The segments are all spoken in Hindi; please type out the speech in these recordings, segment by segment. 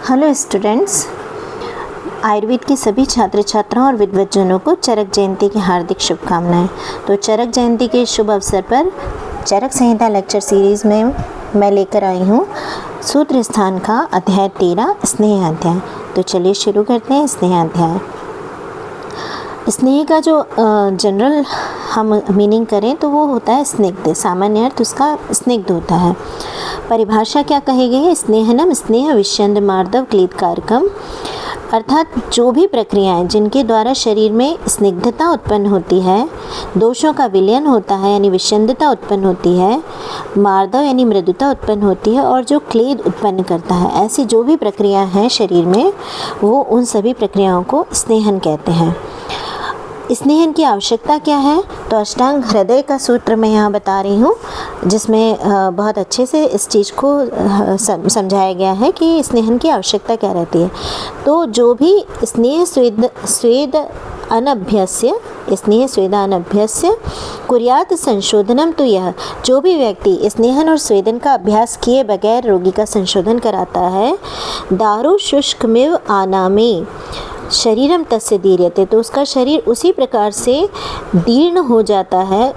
हेलो स्टूडेंट्स, आयुर्वेद के सभी छात्र छात्राओं और विद्वज्जनों को चरक जयंती की हार्दिक शुभकामनाएं। तो चरक जयंती के शुभ अवसर पर चरक संहिता लेक्चर सीरीज़ में मैं लेकर आई हूँ सूत्र स्थान का अध्याय 13 स्नेह अध्याय। तो चलिए शुरू करते हैं स्नेह अध्याय। स्नेह का जो जनरल हम मीनिंग करें तो वो होता है स्निग्ध। सामान्य अर्थ उसका स्निग्ध होता है। परिभाषा क्या कही गई है? स्नेहनम स्नेह विष्यंद मार्दव क्लीद कारकम, अर्थात जो भी प्रक्रियाएं जिनके द्वारा शरीर में स्निग्धता उत्पन्न होती है, दोषों का विलयन होता है यानी विषंदता उत्पन्न होती है, मार्दव यानी मृदुता उत्पन्न होती है और जो क्लेद उत्पन्न करता है, ऐसी जो भी प्रक्रिया हैं शरीर में, वो उन सभी प्रक्रियाओं को स्नेहन कहते हैं। स्नेहन की आवश्यकता क्या है? तो अष्टांग हृदय का सूत्र मैं यहाँ बता रही हूँ, जिसमें बहुत अच्छे से इस चीज़ को समझाया गया है कि स्नेहन की आवश्यकता क्या रहती है। तो जो भी स्नेह स्वेद अनभ्यस्य कुर्यात संशोधनम, तो यह जो भी व्यक्ति स्नेहन और स्वेदन का अभ्यास किए बगैर रोगी का संशोधन कराता है, दारु शुष्कमिव आनामे शरीरम तस्य दीर्यते, तो उसका शरीर उसी प्रकार से दीर्ण हो जाता है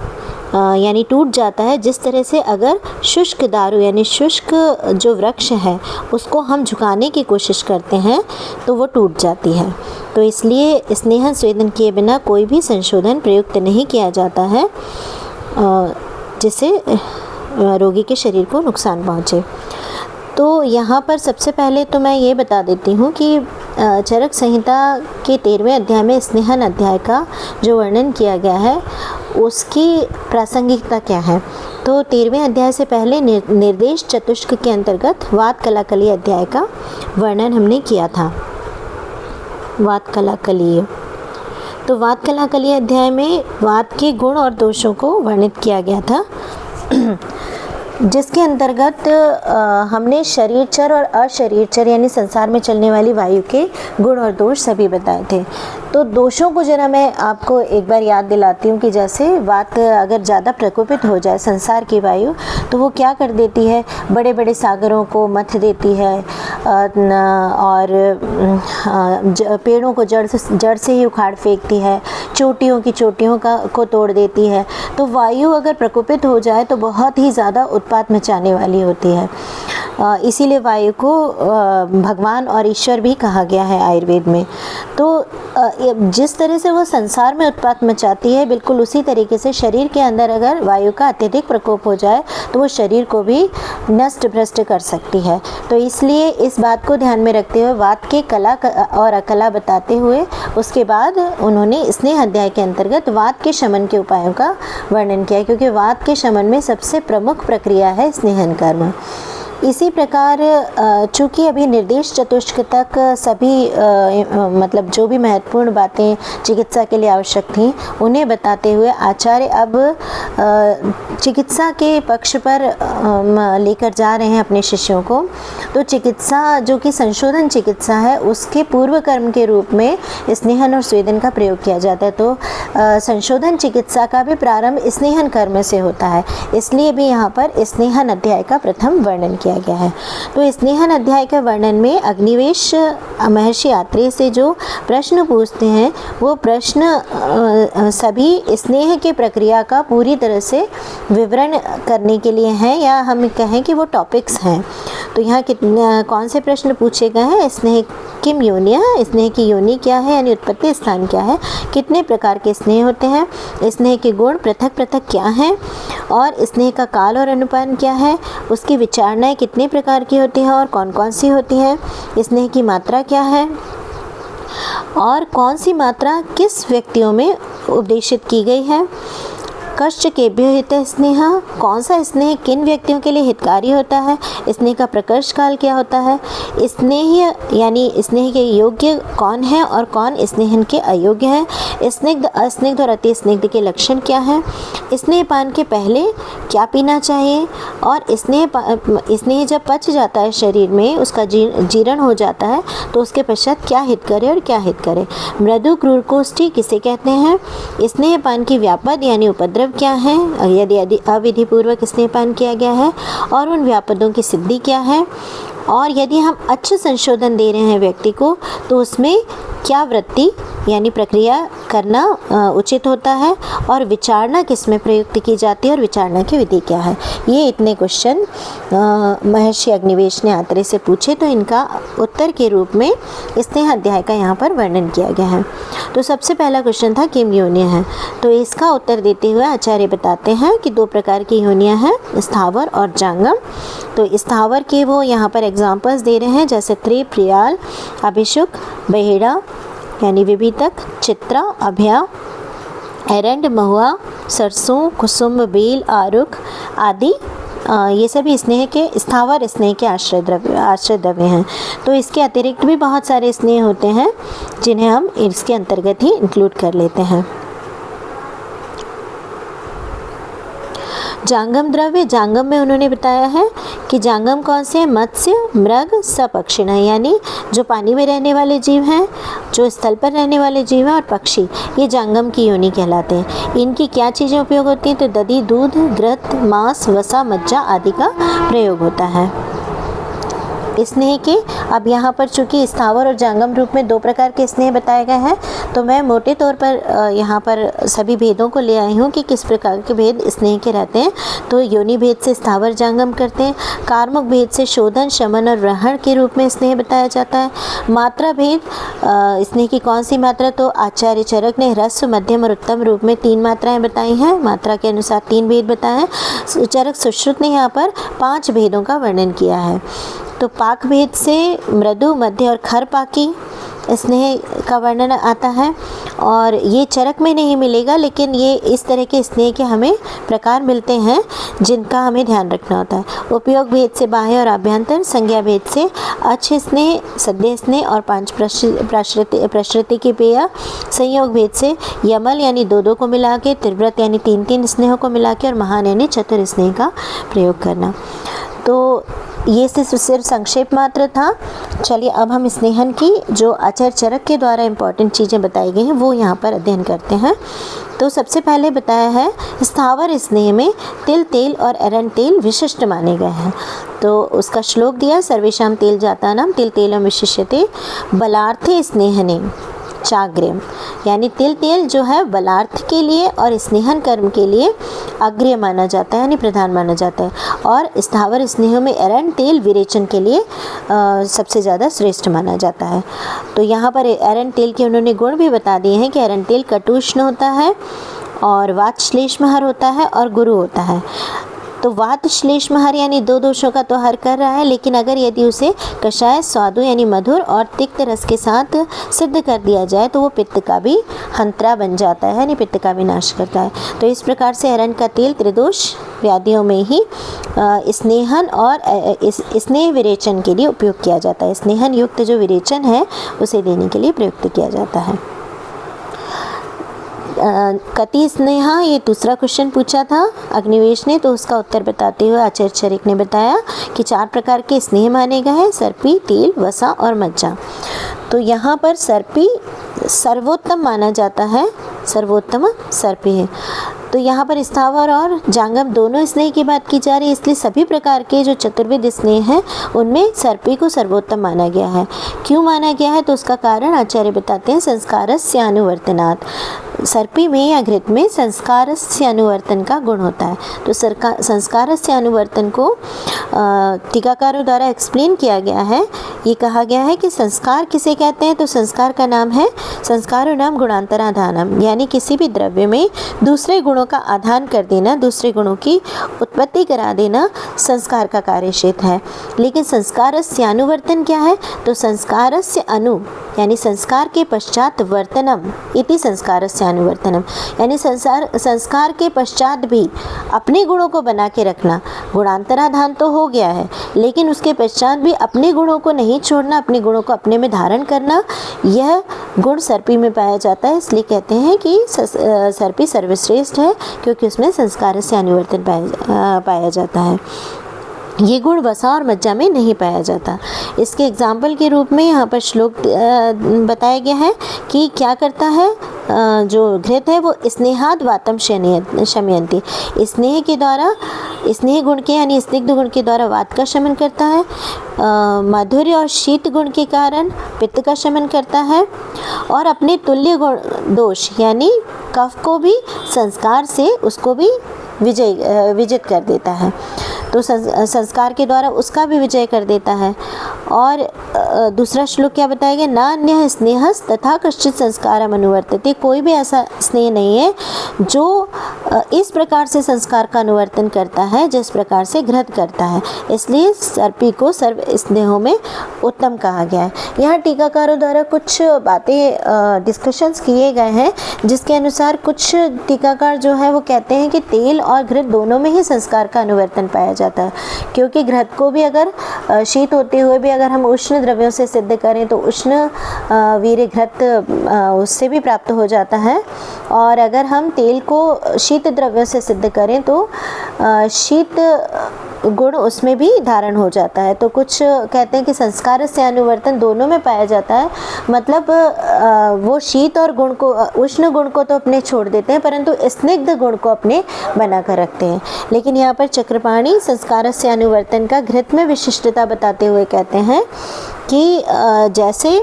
यानी टूट जाता है जिस तरह से अगर शुष्क दारू यानी शुष्क जो वृक्ष है उसको हम झुकाने की कोशिश करते हैं तो वो टूट जाती है। तो इसलिए स्नेहन स्वेदन किए बिना कोई भी संशोधन प्रयुक्त नहीं किया जाता है जिससे रोगी के शरीर को नुकसान पहुँचे। तो यहाँ पर सबसे पहले तो मैं ये बता देती हूँ कि चरक संहिता के 13वें अध्याय में स्नेहन अध्याय का जो वर्णन किया गया है उसकी प्रासंगिकता क्या है। तो 13वें अध्याय से पहले निर्देश चतुष्क के अंतर्गत वात कलाकली अध्याय का वर्णन हमने किया था। वात कलाकलीय, तो वात कलाकली अध्याय में वात के गुण और दोषों को वर्णित किया गया था, जिसके अंतर्गत हमने शरीरचर और अशरीरचर यानी संसार में चलने वाली वायु के गुण और दोष सभी बताए थे। तो दोषों को जरा मैं आपको एक बार याद दिलाती हूँ कि जैसे वात अगर ज़्यादा प्रकोपित हो जाए संसार की वायु, तो वो क्या कर देती है, बड़े बड़े सागरों को मथ देती है और पेड़ों को जड़ से ही उखाड़ फेंकती है, चोटियों की चोटियों को तोड़ देती है। तो वायु अगर प्रकोपित हो जाए तो बहुत ही ज़्यादा उत्पात मचाने वाली होती है। इसीलिए वायु को भगवान और ईश्वर भी कहा गया है आयुर्वेद में। तो जिस तरह से वो संसार में उत्पात मचाती है, बिल्कुल उसी तरीके से शरीर के अंदर अगर वायु का अत्यधिक प्रकोप हो जाए तो वो शरीर को भी नष्ट भ्रष्ट कर सकती है। तो इसलिए इस बात को ध्यान में रखते हुए वात के कला और अकला बताते हुए उसके बाद उन्होंने स्नेह अध्याय के अंतर्गत वात के शमन के उपायों का वर्णन किया, क्योंकि वात के शमन में सबसे प्रमुख प्रक्रिया है स्नेहन कर्म। इसी प्रकार चूँकि अभी निर्देश चतुष्क तक सभी मतलब जो भी महत्वपूर्ण बातें चिकित्सा के लिए आवश्यक थीं उन्हें बताते हुए आचार्य अब चिकित्सा के पक्ष पर लेकर जा रहे हैं अपने शिष्यों को। तो चिकित्सा जो कि संशोधन चिकित्सा है उसके पूर्व कर्म के रूप में स्नेहन और स्वेदन का प्रयोग किया जाता है। तो संशोधन चिकित्सा का भी प्रारंभ स्नेहन कर्म से होता है, इसलिए भी यहाँ पर स्नेहन अध्याय का प्रथम वर्णन किया गया है। तो स्नेहन अध्याय के वर्णन में अग्निवेश महर्षि आत्रेय से जो प्रश्न पूछते हैं वो प्रश्न सभी स्नेह के प्रक्रिया का पूरी तरह से विवरण करने के लिए हैं, या हम कहें कि वो टॉपिक्स हैं। तो यहाँ कौन से प्रश्न पूछे गए हैं? स्नेह किम योनिया, स्नेह की योनि क्या है यानी उत्पत्ति स्थान क्या है, कितने प्रकार के स्नेह होते हैं, स्नेह के गुण पृथक पृथक क्या हैं, और स्नेह का काल और अनुपान क्या है, उसकी विचारणाएं कितने प्रकार की होती हैं और कौन कौन सी होती हैं, स्नेह की मात्रा क्या है और कौन सी मात्रा किस व्यक्तियों में उपदेशित की गई है, कष्ट केभ्यो हित स्नेह, कौन सा स्नेह किन व्यक्तियों के लिए हितकारी होता है, स्नेह का प्रकर्ष काल क्या होता है, स्नेह यानी स्नेह के योग्य कौन है और कौन स्नेहन के अयोग्य है, स्निग्ध अस्निग्ध और अति स्निग्ध के लक्षण क्या है, स्नेह पान के पहले क्या पीना चाहिए, और स्नेह जब पच जाता है शरीर में, उसका जीर्ण हो जाता है तो उसके पश्चात क्या हित करे और क्या हित करे, मृदु क्रूर कोष्ठी किसे कहते हैं, स्नेह पान की व्यापद यानी उपद्रव क्या है यदि अविधि पूर्वक स्नेहपान किया गया है, और उन व्यापदों की सिद्धि क्या है, और यदि हम अच्छे संशोधन दे रहे हैं व्यक्ति को तो उसमें क्या वृत्ति यानी प्रक्रिया करना उचित होता है, और विचारना किस में प्रयुक्त की जाती है और विचारना की विधि क्या है। ये इतने क्वेश्चन महर्षि अग्निवेश ने आत्रेय से पूछे, तो इनका उत्तर के रूप में स्नेह अध्याय का यहाँ पर वर्णन किया गया है। तो सबसे पहला क्वेश्चन था किम योनियाँ हैं, तो इसका उत्तर देते हुए आचार्य बताते हैं कि 2 प्रकार की योनियाँ हैं, स्थावर और जांगम। तो स्थावर के वो यहाँ पर एग्जाम्पल्स दे रहे हैं, जैसे त्रि, प्रियाल, अभिषुक, बहेड़ा यानी विभितक, चित्रा, अभया, एरंड, महुआ, सरसों, कुसुम, बेल, आरुख आदि ये सभी स्नेह के स्थावर स्नेह के आश्रय द्रव्य हैं। तो इसके अतिरिक्त भी बहुत सारे स्नेह होते हैं जिन्हें हम इसके अंतर्गत ही इंक्लूड कर लेते हैं। जांगम द्रव्य, जांगम में उन्होंने बताया है कि जांगम कौन से हैं, मत्स्य, मृग, सपक्षिण, यानी जो पानी में रहने वाले जीव हैं, जो स्थल पर रहने वाले जीव हैं, और पक्षी, ये जांगम की योनि कहलाते हैं। इनकी क्या चीज़ें उपयोग होती हैं, तो दधि, दूध, घृत, मांस, वसा, मज्जा आदि का प्रयोग होता है स्नेह के। अब यहाँ पर चूँकि स्थावर और जांगम रूप में 2 प्रकार के स्नेह बताए गए हैं, तो मैं मोटे तौर पर यहाँ पर सभी भेदों को ले आई हूँ कि किस प्रकार के भेद स्नेह के रहते हैं। तो योनि भेद से स्थावर जांगम करते हैं, कार्मुक भेद से शोधन, शमन और ग्रहण के रूप में स्नेह बताया जाता है। मात्रा भेद, स्नेह की कौन सी मात्रा, तो आचार्य चरक ने ह्रस्व, मध्यम और उत्तम रूप में 3 मात्राएँ बताई हैं, मात्रा के अनुसार 3 भेद बताए हैं। चरक सुश्रुत ने यहाँ पर 5 भेदों का वर्णन किया है। तो पाक भेद से मृदु, मध्य और खर पाकी स्नेह का वर्णन आता है, और ये चरक में नहीं मिलेगा, लेकिन ये इस तरह के स्नेह के हमें प्रकार मिलते हैं जिनका हमें ध्यान रखना होता है। उपयोग भेद से बाह्य और आभ्यंतर, संज्ञा भेद से अच्छे स्नेह, सद्य स्नेह और 5 प्रश्रुति की पेय, संयोग भेद से यमल यानी 2-2 को मिला के, तीव्रत यानी 3-3 स्नेहों को मिला के, और महान यानी चतुर स्नेह का प्रयोग करना। तो ये सिर्फ संक्षेप मात्र था। चलिए अब हम स्नेहन की जो आचार्य चरक के द्वारा इम्पॉर्टेंट चीज़ें बताई गई हैं वो यहाँ पर अध्ययन करते हैं। तो सबसे पहले बताया है स्थावर स्नेह में तिल तेल और एरंड तेल विशिष्ट माने गए हैं। तो उसका श्लोक दिया, सर्वेषां तेल जातानां तिल तेलम विशिष्यते बलार्थे स्नेहने चाग्र्यम, यानी तिल तेल जो है बलार्थ के लिए और स्नेहन कर्म के लिए अग्र्य माना जाता है, यानी प्रधान माना जाता है, और स्थावर स्नेहों में एरंड तेल विरेचन के लिए सबसे ज़्यादा श्रेष्ठ माना जाता है। तो यहाँ पर एरंड तेल के उन्होंने गुण भी बता दिए हैं कि एरंड तेल कटुष्ण होता है और वात श्लेष्महर होता है और गुरु होता है। तो वात श्लेष्महर यानी 2 दोषों का तो हर कर रहा है, लेकिन अगर यदि उसे कषाय, स्वादु यानी मधुर और तिक्त रस के साथ सिद्ध कर दिया जाए तो वो पित्त का भी हंत्रा बन जाता है, यानी पित्त का विनाश करता है। तो इस प्रकार से एरंड का तेल त्रिदोष व्याधियों में ही स्नेहन और स्नेह विरेचन के लिए उपयोग किया जाता है। स्नेहन युक्त जो विरेचन है उसे देने के लिए प्रयुक्त किया जाता है। कति स्नेहा, ये दूसरा क्वेश्चन पूछा था अग्निवेश ने, तो उसका उत्तर बताते हुए आचार्य चरक ने बताया कि 4 प्रकार के स्नेह माने गए हैं, सर्पी, तेल, वसा और मज्जा। तो यहाँ पर सर्पी सर्वोत्तम माना जाता है, सर्वोत्तम सर्पी है। तो यहाँ पर स्थावर और जांगम दोनों स्नेह की बात की जा रही है, इसलिए सभी प्रकार के जो चतुर्विध स्नेह हैं उनमें सर्पी को सर्वोत्तम माना गया है। क्यों माना गया है, तो उसका कारण आचार्य बताते हैं संस्कारस्य अनुवर्तनात्। सर्पी में या घृत में संस्कारस्य अनुवर्तन का गुण होता है। तो संस्कारस्य अनुवर्तन को टीकाकारों द्वारा एक्सप्लेन किया गया है। ये कहा गया है कि संस्कार किसे कहते हैं, तो संस्कार का नाम है संस्कारो नाम गुणांतराधानम, यानी किसी भी द्रव्य में दूसरे गुणों का आधान कर देना, दूसरे गुणों की उत्पत्ति करा देना संस्कार का कार्य क्षेत्र है। लेकिन संस्कारस्य अनुवर्तन क्या है, तो संस्कारस्य अनु यानी संस्कार के पश्चात वर्तनम इति संस्कारस्य अनुवर्तनम, यानी संस्कार के पश्चात भी अपने गुणों को बना के रखना। गुणांतराधान तो हो गया है, लेकिन उसके पश्चात भी अपने गुणों को नहीं छोड़ना, अपने गुणों को अपने में धारण करना, यह गुण सर्पी में पाया जाता है। इसलिए कहते हैं कि सर्पी सर्वश्रेष्ठ है, क्योंकि उसमें संस्कार से अनुवर्तन पाया जाता है। ये गुण वसा और मज्जा में नहीं पाया जाता। इसके एग्जाम्पल के रूप में यहाँ पर श्लोक बताया गया है कि क्या करता है जो घृत है वो स्नेहाद वातम शमयंती, स्नेह के द्वारा, स्नेह गुण के यानी स्निग्ध गुण के द्वारा वात का शमन करता है, माधुर्य और शीत गुण के कारण पित्त का शमन करता है, और अपने तुल्य गुण दोष यानी कफ को भी संस्कार से उसको भी विजित कर देता है, तो संस्कार के द्वारा उसका भी विजय कर देता है। और दूसरा श्लोक क्या बताया गया, ना अन्य स्नेहस तथा कश्चित संस्कारम अनुवर्तते, कोई भी ऐसा स्नेह नहीं है जो इस प्रकार से संस्कार का अनुवर्तन करता है जिस प्रकार से घृत करता है, इसलिए सर्पी को सर्व स्नेहों में उत्तम कहा गया है। यहाँ टीकाकारों द्वारा कुछ बातें डिस्कशंस किए गए हैं, जिसके अनुसार कुछ टीकाकार जो है वो कहते हैं कि तेल और घृत दोनों में ही संस्कार का अनुवर्तन पाया जाता है, क्योंकि घृत को भी अगर शीत होते हुए भी अगर हम उष्ण द्रव्यों से सिद्ध करें तो उष्ण वीर्य घृत उससे भी प्राप्त हो जाता है, और अगर हम तेल को शीत द्रव्यों से सिद्ध करें तो शीत गुण उसमें भी धारण हो जाता है। तो कुछ कहते हैं कि संस्कार से अनुवर्तन दोनों में पाया जाता है, मतलब वो शीत और गुण को, उष्ण गुण को तो अपने छोड़ देते हैं परंतु स्निग्ध गुण को अपने बना कर रखते हैं। लेकिन यहाँ पर चक्रपाणी संस्कार से अनुवर्तन का घृत में विशिष्टता बताते हुए कहते हैं कि जैसे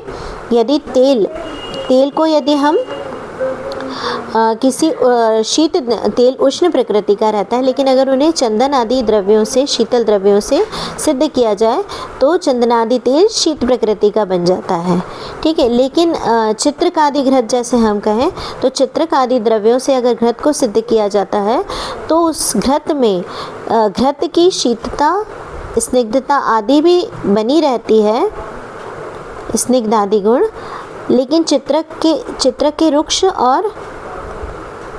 यदि तेल को यदि हम किसी शीत तेल उष्ण प्रकृति का रहता है, लेकिन अगर उन्हें चंदन आदि द्रव्यों से, शीतल द्रव्यों से सिद्ध किया जाए तो चंदनादि तेल शीत प्रकृति का बन जाता है, ठीक है। लेकिन चित्रक आदि घृत जैसे हम कहें तो चित्रक आदि द्रव्यों से अगर घृत को सिद्ध किया जाता है तो उस घृत में घृत की शीतता, स्निग्धता आदि भी बनी रहती है, स्निग्ध आदि गुण, लेकिन चित्रक के रुक्ष और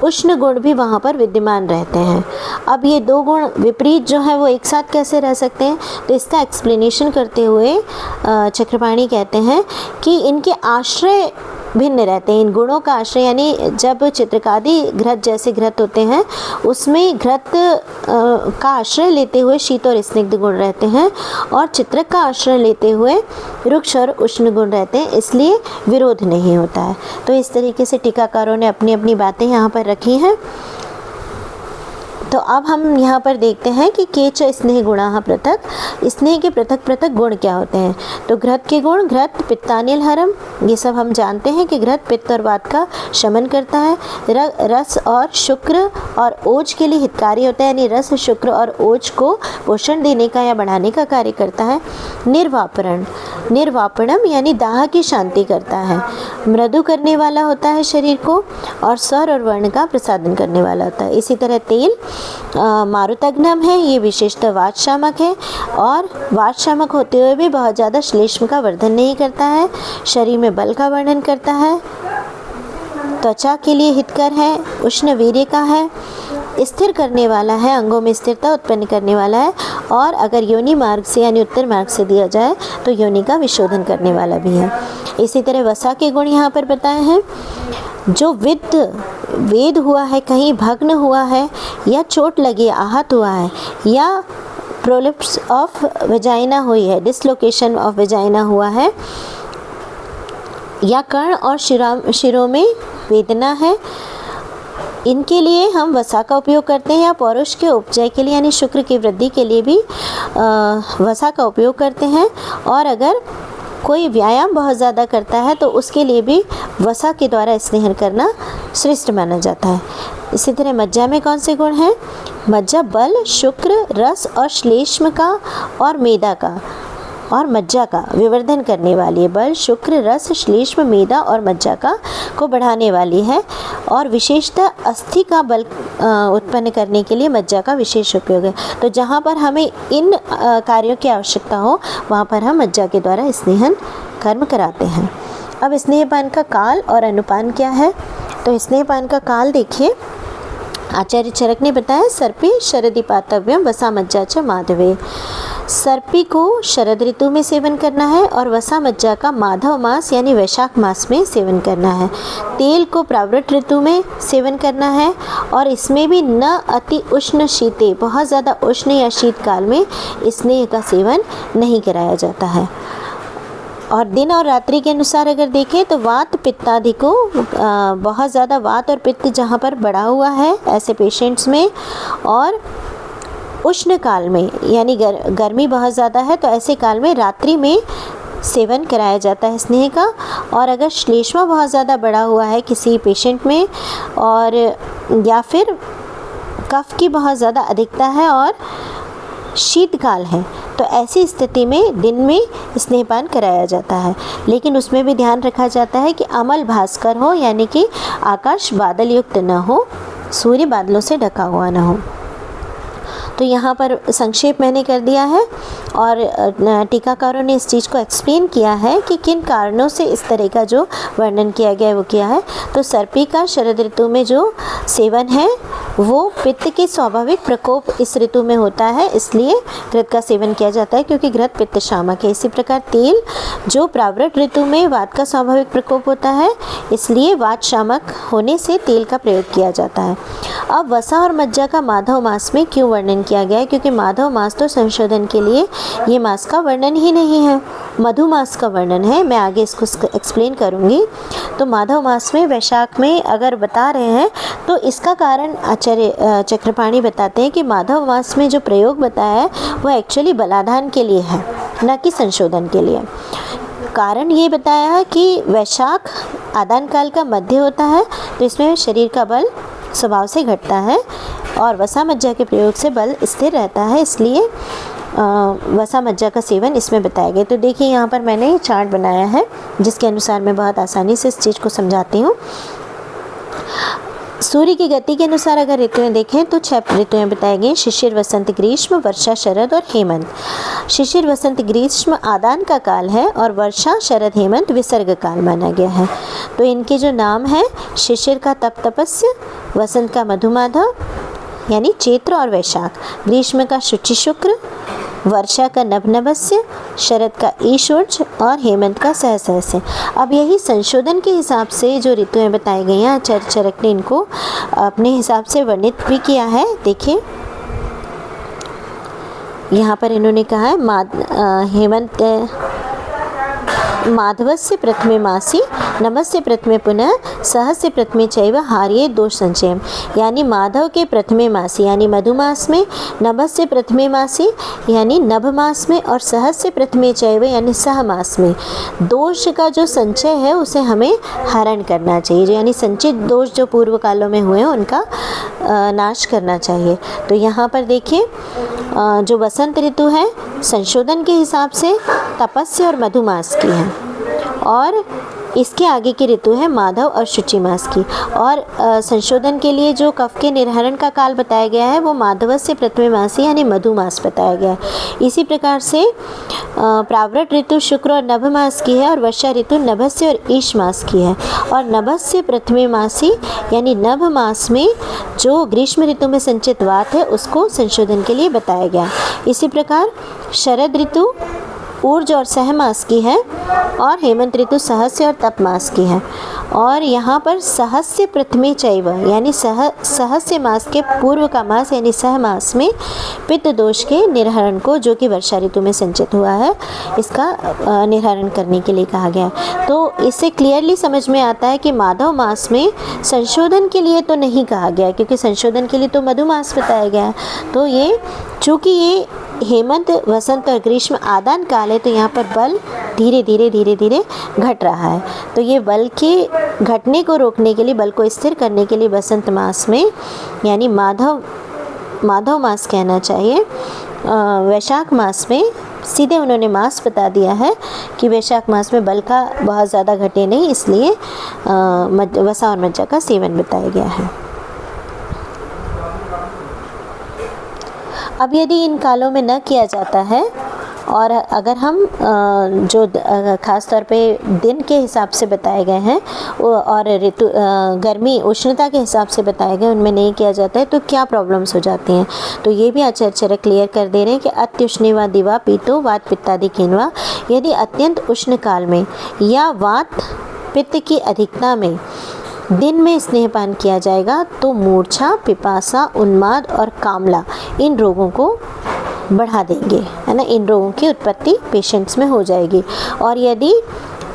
उष्ण गुण भी वहाँ पर विद्यमान रहते हैं। अब ये दो गुण विपरीत जो है वो एक साथ कैसे रह सकते हैं, तो इसका एक्सप्लेनेशन करते हुए चक्रपाणी कहते हैं कि इनके आश्रय भिन्न रहते हैं। इन गुणों का आश्रय यानी जब चित्रकादि घृत जैसे घृत होते हैं उसमें घृत का आश्रय लेते हुए शीत और स्निग्ध गुण रहते हैं, और चित्रक का आश्रय लेते हुए रुक्ष और उष्ण गुण रहते हैं, इसलिए विरोध नहीं होता है। तो इस तरीके से टीकाकारों ने अपनी अपनी बातें यहाँ पर रखी हैं। तो अब हम यहाँ पर देखते हैं कि केच स्नेह गुणाः पृथक, स्नेह के पृथक पृथक गुण क्या होते हैं। तो घृत के गुण, घृत पित्तानिल हरम, ये सब हम जानते हैं कि घृत पित्त और वात का शमन करता है। रस और शुक्र और ओज के लिए हितकारी होता है, यानी रस, शुक्र और ओज को पोषण देने का या बढ़ाने का कार्य करता है। निर्वापणम यानी दाह की शांति करता है। मृदु करने वाला होता है शरीर को, और स्वर और वर्ण का प्रसादन करने वाला होता है। इसी तरह तेल मारुतग्नम है, ये विशेषतः वातशामक है, और वातशामक होते हुए भी बहुत ज़्यादा श्लेष्म का वर्धन नहीं करता है, शरीर में बल का वर्धन करता है, त्वचा के लिए हितकर है, उष्ण वीर्य का है, स्थिर करने वाला है, अंगों में स्थिरता उत्पन्न करने वाला है, और अगर योनि मार्ग से यानी उत्तर मार्ग से दिया जाए तो योनि का विशोधन करने वाला भी है। इसी तरह वसा के गुण यहाँ पर बताए हैं। जो वेद हुआ है, कहीं भग्न हुआ है, या चोट लगी, आहत हुआ है, या प्रोलिप्स ऑफ वेजाइना हुई है, डिसलोकेशन ऑफ वेजाइना हुआ है, या कर्ण और शिरों में वेदना है, इनके लिए हम वसा का उपयोग करते हैं, या पौरुष के उपजय के लिए यानी शुक्र की वृद्धि के लिए भी वसा का उपयोग करते हैं। और अगर कोई व्यायाम बहुत ज़्यादा करता है तो उसके लिए भी वसा के द्वारा स्नेहन करना श्रेष्ठ माना जाता है। इसी तरह मज्जा में कौन से गुण हैं? मज्जा बल, शुक्र, रस और श्लेष्म का और मेदा का और मज्जा का विवर्धन करने वाली है। बल, शुक्र, रस, श्लेष्म, मेदा और मज्जा का को बढ़ाने वाली है, और विशेषतः अस्थि का बल उत्पन्न करने के लिए मज्जा का विशेष उपयोग है। तो जहाँ पर हमें इन कार्यों की आवश्यकता हो वहाँ पर हम मज्जा के द्वारा स्नेहन कर्म कराते हैं। अब स्नेहपान का काल और अनुपान क्या है? तो स्नेहपान का काल देखिए, आचार्य चरक ने बताया, सर्पी शरदि पातव्यम वसा मज्जा च माधवे। सर्पी को शरद ऋतु में सेवन करना है और वसा मज्जा का माधव मास यानी वैशाख मास में सेवन करना है। तेल को प्रावृत ऋतु में सेवन करना है, और इसमें भी न अति उष्ण शीते, बहुत ज़्यादा उष्ण या शीतकाल में स्नेह का सेवन नहीं कराया जाता है। और दिन और रात्रि के अनुसार अगर देखें तो वात पित्तादि को बहुत ज़्यादा वात और पित्त जहाँ पर बढ़ा हुआ है ऐसे पेशेंट्स में, और उष्ण काल में यानी गर्मी बहुत ज़्यादा है तो ऐसे काल में रात्रि में सेवन कराया जाता है स्नेह का। और अगर श्लेष्मा बहुत ज़्यादा बढ़ा हुआ है किसी पेशेंट में, और या फिर कफ की बहुत ज़्यादा अधिकता है और शीतकाल है, तो ऐसी स्थिति में दिन में स्नेहपान कराया जाता है। लेकिन उसमें भी ध्यान रखा जाता है कि अमल भास्कर हो, यानी कि आकाश बादल युक्त न हो, सूर्य बादलों से ढका हुआ न हो। तो यहाँ पर संक्षेप मैंने कर दिया है और टीकाकारों ने इस चीज़ को एक्सप्लेन किया है कि किन कारणों से इस तरह का जो वर्णन किया गया है वो किया है। तो सर्पी का शरद ऋतु में जो सेवन है वो पित्त के स्वाभाविक प्रकोप इस ऋतु में होता है, इसलिए घृत का सेवन किया जाता है क्योंकि घृत पित्त शामक है। इसी प्रकार तेल जो प्रावृत ऋतु में वात का स्वाभाविक प्रकोप होता है, इसलिए वात शामक होने से तेल का प्रयोग किया जाता है। अब वसा और मज्जा का माधव मास में क्यों वर्णन किया गया है? क्योंकि माधव मास तो संशोधन के लिए ये मास का वर्णन ही नहीं है, मधु मास का वर्णन है। मैं आगे इसको एक्सप्लेन करूँगी। तो माधव मास में वैशाख में अगर बता रहे हैं तो इसका कारण आचार्य चक्रपाणी बताते हैं कि माधव मास में जो प्रयोग बताया है वो एक्चुअली बलाधान के लिए है, न कि संशोधन के लिए। कारण ये बताया है कि वैशाख आदान काल का मध्य होता है, तो इसमें शरीर का बल स्वभाव से घटता है और वसा मज्जा के प्रयोग से बल स्थिर रहता है, इसलिए वसा मज्जा का सेवन इसमें बताया गया। तो देखिए यहाँ पर मैंने चार्ट बनाया है जिसके अनुसार मैं बहुत आसानी से इस चीज़ को समझाती हूँ। सूर्य की गति के अनुसार अगर ऋतुएं देखें तो 6 ऋतुएं बताई गई: शिशिर, वसंत, ग्रीष्म, वर्षा, शरद और हेमंत। शिशिर, वसंत, ग्रीष्म आदान का काल है और वर्षा, शरद, हेमंत विसर्ग काल माना गया है। तो इनके जो नाम हैं, शिशिर का तप तपस्य, वसंत का मधुमाधव यानी चैत्र और वैशाख, ग्रीष्म का शुचि शुक्र, वर्षा का नभनभस्य, शरद का ईशोर्ज और हेमंत का सहसहस्य। अब यही संशोधन के हिसाब से जो ऋतुएं बताई गई हैं, आचार्य चरक ने इनको अपने हिसाब से वर्णित भी किया है। देखिए यहाँ पर इन्होंने कहा है हेमंत माधवस्य प्रथमे मासी, नमस्य प्रथमे पुनः, सहस्य प्रथमे चैव हार्ये दोष संचयम। यानी माधव के प्रथमे मासी यानी मधुमास में, नभस्य प्रथमे मासी यानी नभ मास में और सहस्य प्रथमे चैव यानी सह मास में दोष का जो संचय है उसे हमें हरण करना चाहिए, यानी संचित दोष जो पूर्व कालों में हुए हैं उनका नाश करना चाहिए। तो यहाँ पर देखिए जो वसंत ऋतु है संशोधन के हिसाब से तपस्य और मधुमास की है, और इसके आगे की ऋतु है माधव और शुचि मास की। और संशोधन के लिए जो कफ के निर्हरण का काल बताया गया है वो माधवस्य प्रथमे मासी यानी मधुमास बताया गया है। इसी प्रकार से प्रावृत ऋतु शुक्र और नभ मास की है और वर्षा ऋतु नभस्य और ईश मास की है। और नभस्य प्रथमे मासी यानी नभ मास में जो ग्रीष्म ऋतु में संचित वात है उसको संशोधन के लिए बताया गया। इसी प्रकार शरद ऋतु ऊर्ज और सहमास की है और हेमंत ऋतु सहस्य और तप मास की है। और यहाँ पर सहस्य प्रथमे चैव यानी सहस्य मास के पूर्व का मास यानी सह मास में पित्त दोष के निर्हरण को, जो कि वर्षा ऋतु में संचित हुआ है, इसका निर्हरण करने के लिए कहा गया है। तो इससे क्लियरली समझ में आता है कि माधव मास में संशोधन के लिए तो नहीं कहा गया, क्योंकि संशोधन के लिए तो मधुमास बताया गया है। तो ये चूँकि ये हेमंत, वसंत और ग्रीष्म आदान काल है, तो यहाँ पर बल धीरे धीरे घट रहा है। तो ये बल के घटने को रोकने के लिए, बल को स्थिर करने के लिए वसंत मास में यानी माधव मास कहना चाहिए, वैशाख मास में सीधे उन्होंने मास बता दिया है कि वैशाख मास में बल का बहुत ज़्यादा घटे नहीं, इसलिए वसा और मज्जा का सेवन बताया गया है। अब यदि इन कालों में न किया जाता है और अगर हम जो ख़ास तौर पे दिन के हिसाब से बताए गए हैं और ऋतु गर्मी उष्णता के हिसाब से बताए गए उनमें नहीं किया जाता है तो क्या प्रॉब्लम्स हो जाती हैं, तो ये भी आचार्य चरक क्लियर कर दे रहे हैं कि अत्युष्णे व दिवा पीतो वात पित्तादि किन्वा। यदि अत्यंत उष्ण काल में या वात पित्त की अधिकता में दिन में स्नेहपान किया जाएगा तो मूर्छा, पिपासा, उन्माद और कामला इन रोगों को बढ़ा देंगे, है ना, इन रोगों की उत्पत्ति पेशेंट्स में हो जाएगी। और यदि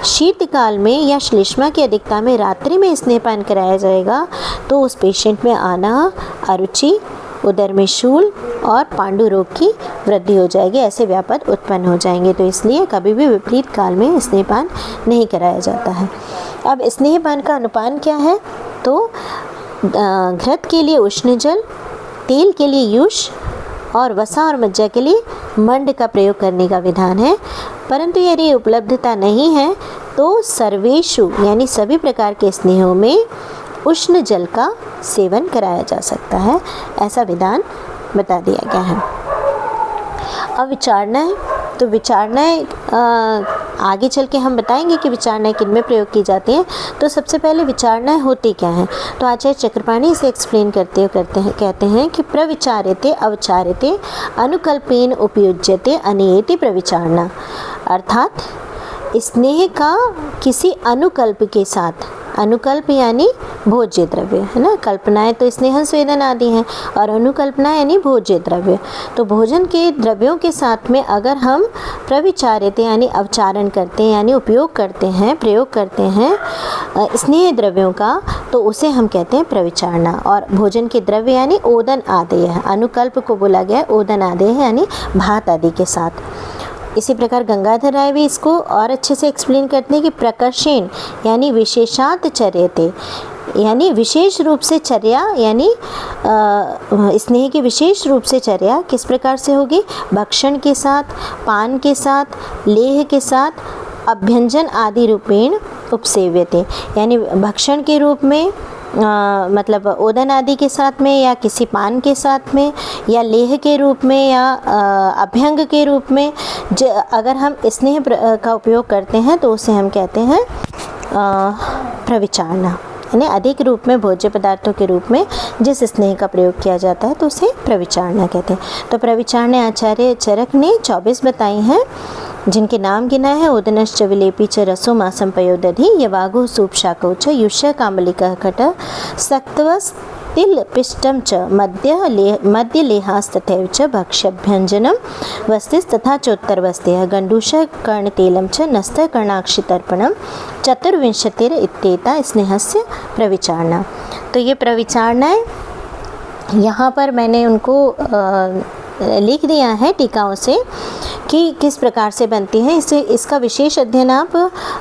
शीतकाल में या श्लेष्मा की अधिकता में रात्रि में स्नेहपान कराया जाएगा तो उस पेशेंट में आना, अरुचि, उदर में शूल और पांडु रोग की वृद्धि हो जाएगी, ऐसे व्यापद उत्पन्न हो जाएंगे। तो इसलिए कभी भी विपरीत काल में स्नेहपान नहीं कराया जाता है। अब स्नेहपान का अनुपान क्या है? तो घृत के लिए उष्ण जल, तेल के लिए युष और वसा और मज्जा के लिए मंड का प्रयोग करने का विधान है। परंतु यदि उपलब्धता नहीं है तो सर्वेषु यानी सभी प्रकार के स्नेहों में उष्ण जल का सेवन कराया जा सकता है, ऐसा विधान बता दिया गया है। अब विचारणाएं, तो विचारणाएं आगे चल के हम बताएंगे कि विचारणाएं किन में प्रयोग की जाती हैं। तो सबसे पहले विचारणाएं होती क्या हैं? तो आचार्य चक्रपाणी इसे एक्सप्लेन कहते हैं कि प्रविचार्यते अवचार्यते अनुकल्पेन उपयुज्यते अनेति प्रविचारणा, अर्थात स्नेह का किसी अनुकल्प के साथ, अनुकल्प यानी भोज्य द्रव्य, है ना, कल्पनाएं तो स्नेह स्वेदन आदि हैं और अनुकल्पना यानी भोज्य द्रव्य। तो भोजन के द्रव्यों के साथ में अगर हम प्रविचार्यते यानी अवचारण करते हैं यानी उपयोग करते हैं, प्रयोग करते हैं स्नेह द्रव्यों का, तो उसे हम कहते हैं प्रविचारणा। और भोजन के द्रव्य यानी ओदन आदेय है, अनुकल्प को बोला गया ओदन आदेय है यानी भात आदि के साथ। इसी प्रकार गंगाधर राय भी इसको और अच्छे से एक्सप्लेन करते हैं कि प्रकर्षेण यानी विशेषात चर्यते, यानी विशेष रूप से चर्या, यानी स्नेह की विशेष रूप से चर्या किस प्रकार से होगी? भक्षण के साथ, पान के साथ, लेह के साथ, अभ्यंजन आदि रूपेण उपसेव्यते, यानी भक्षण के रूप में मतलब ओदन आदि के साथ में, या किसी पान के साथ में, या लेह के रूप में, या अभ्यंग के रूप में अगर हम स्नेह का उपयोग करते हैं तो उसे हम कहते हैं प्रविचारणा, यानी अधिक रूप में भोज्य पदार्थों के रूप में जिस स्नेह का प्रयोग किया जाता है तो उसे प्रविचारणा कहते हैं। तो प्रविचारणा आचार्य चरक ने 24 बताई हैं, जिनके नाम गिना है ओदनश्च विलेपी च रसो मासम पयोदधि यवागु सूप शाकौ च युष्य कामलिकः कट सक्तवस् तिल पिष्टम च मध्य लेहास्तथैव च भक्ष्यभ्यंजनम वस्तिस् तथा चोत्तरवस्तेः गंडूष कर्णतेलम च नस्त कर्णाक्षितर्पणम चतुर्विंशतिर इत्येता स्नेहस्य प्रविचारणा। तो ये प्रविचारणाएं यहाँ पर मैंने उनको लिख दिया है टीकाओं से कि किस प्रकार से बनती हैं। इसका विशेष अध्ययन आप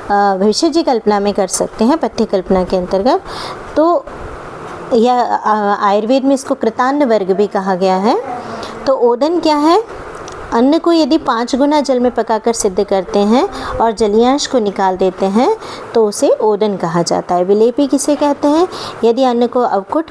भविष्य कल्पना में कर सकते हैं, पथ्य कल्पना के अंतर्गत। तो यह आयुर्वेद में इसको कृतान्न वर्ग भी कहा गया है। तो ओदन क्या है? अन्न को यदि 5 गुना जल में पकाकर सिद्ध करते हैं और जलीयांश को निकाल देते हैं तो उसे ओदन कहा जाता है। विलेपी किसे कहते हैं? यदि अन्न को अवकुट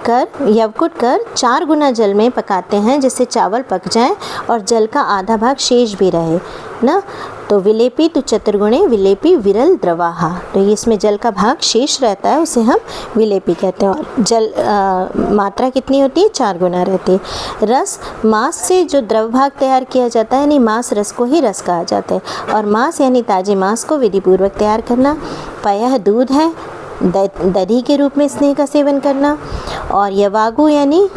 कर 4 गुना जल में पकाते हैं जिससे चावल पक जाए और जल का आधा भाग शेष भी रहे ना, तो विलेपी तो चतुर्गुणे विलेपी विरल द्रवाहा, तो ये इसमें जल का भाग शेष रहता है, उसे हम विलेपी कहते हैं। और जल मात्रा कितनी होती है? 4 गुना रहती है। रस, मांस से जो द्रव भाग तैयार किया जाता है, यानी मांस रस को ही रस कहा जाता है। और मांस यानी ताजे मांस को विधिपूर्वक तैयार करना। पयः दूध है, दही के रूप में स्नेह का सेवन करना। और यवागु यानी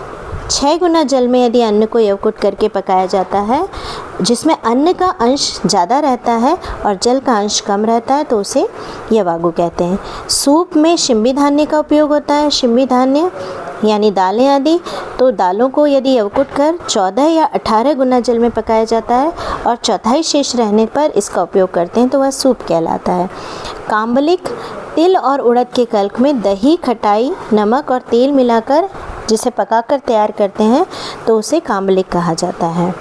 6 गुना जल में यदि अन्न को यवकुट करके पकाया जाता है जिसमें अन्न का अंश ज़्यादा रहता है और जल का अंश कम रहता है तो उसे यवागु कहते हैं। सूप में शिम्बी धान्य का उपयोग होता है। शिम्बी धान्य यानी दालें आदि, तो दालों को यदि यवकुट कर 14 या 18 गुना जल में पकाया जाता है और चौथाई शेष रहने पर इसका उपयोग करते हैं तो वह सूप कहलाता है। काम्बलिक, तिल और उड़द के कल्क में दही, खटाई, नमक और तेल मिलाकर जिसे पकाकर तैयार करते हैं तो उसे काम्बलिक कहा जाता है।